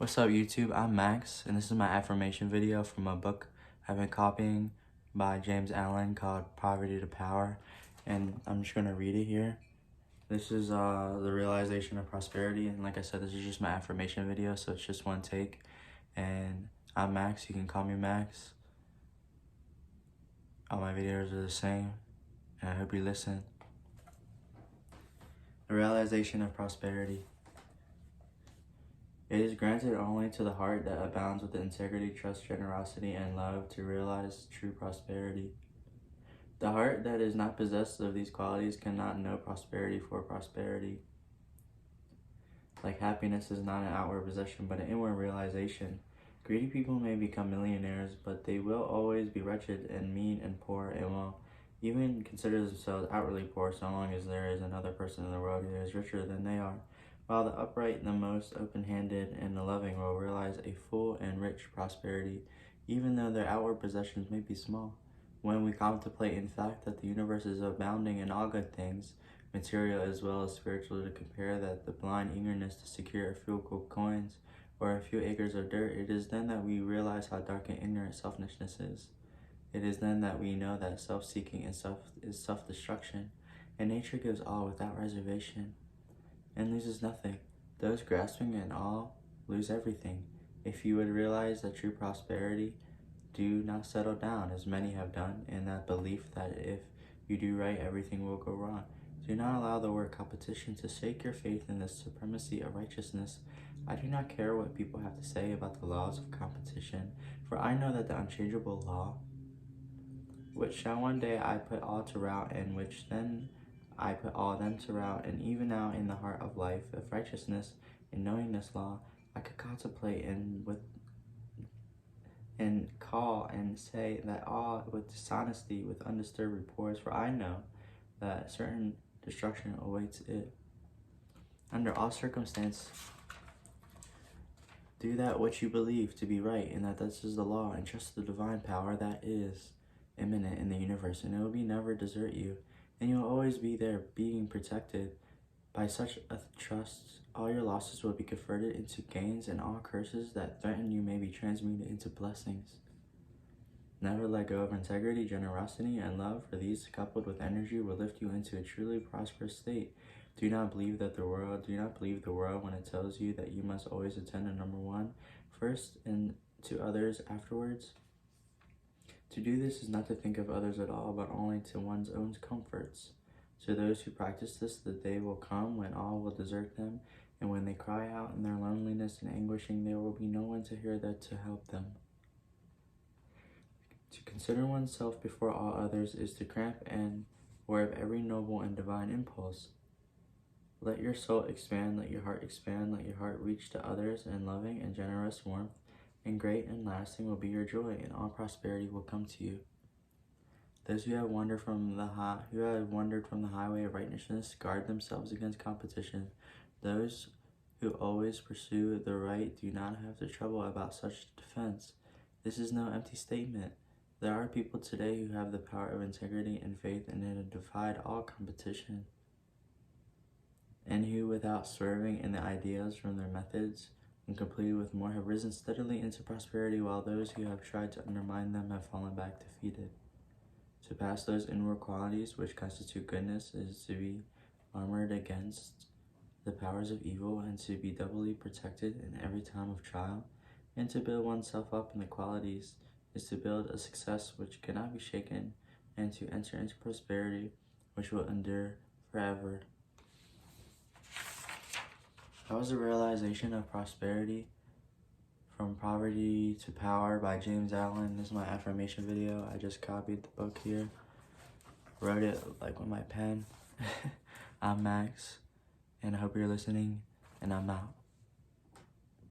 What's up YouTube? I'm Max and this is my affirmation video from a book I've been copying by James Allen called Poverty to Power, and I'm just gonna read it here. This is the realization of prosperity, and like I said, this is just my affirmation video, so it's just one take. And I'm Max, you can call me Max. All my videos are the same and I hope you listen. The realization of prosperity. It is granted only to the heart that abounds with integrity, trust, generosity, and love to realize true prosperity. The heart that is not possessed of these qualities cannot know prosperity, for prosperity, like happiness, is not an outward possession but an inward realization. Greedy people may become millionaires, but they will always be wretched and mean and poor, and will even consider themselves outwardly poor so long as there is another person in the world who is richer than they are. While the upright, the most open-handed, and the loving will realize a full and rich prosperity, even though their outward possessions may be small. When we contemplate, in fact, that the universe is abounding in all good things, material as well as spiritual, to compare that the blind eagerness to secure a few gold coins or a few acres of dirt, it is then that we realize how dark and ignorant selfishness is. It is then that we know that self-seeking is self-destruction, and nature gives all without reservation and loses nothing. Those grasping in all lose everything. If you would realize that true prosperity, do not settle down as many have done in that belief that if you do right, everything will go wrong. Do not allow the word competition to shake your faith in the supremacy of righteousness. I do not care what people have to say about the laws of competition, for I know that the unchangeable law, which shall one day I put all to rout, and which then I put all them to rout, and even now in the heart of life of righteousness, in knowing this law, I could contemplate and call and say that all with dishonesty, with undisturbed reports, for I know that certain destruction awaits it. Under all circumstances, do that which you believe to be right, and that this is the law, and trust the divine power that is immanent in the universe, and it will never desert you, and you will always be there, being protected. By such a trust, all your losses will be converted into gains, and all curses that threaten you may be transmuted into blessings. Never let go of integrity, generosity, and love, for these, coupled with energy, will lift you into a truly prosperous state. Do not believe the world when it tells you that you must always attend to number one first and to others afterwards. To do this is not to think of others at all, but only to one's own comforts. To those who practice this, the day will come when all will desert them, and when they cry out in their loneliness and anguishing, there will be no one to hear that to help them. To consider oneself before all others is to cramp and warp every noble and divine impulse. Let your soul expand, let your heart expand, let your heart reach to others in loving and generous warmth, and great and lasting will be your joy, and all prosperity will come to you. Those who have wandered from the highway of righteousness guard themselves against competition. Those who always pursue the right do not have to trouble about such defense. This is no empty statement. There are people today who have the power of integrity and faith and have defied all competition, and who, without swerving in the ideas from their methods, and completed with more, have risen steadily into prosperity, while those who have tried to undermine them have fallen back defeated. To pass those inward qualities which constitute goodness is to be armored against the powers of evil, and to be doubly protected in every time of trial, and to build oneself up in the qualities is to build a success which cannot be shaken, and to enter into prosperity which will endure forever. That was the realization of prosperity from Poverty to Power by James Allen. This is my affirmation video. I just copied the book here, wrote it like with my pen. I'm Max, and I hope you're listening, and I'm out.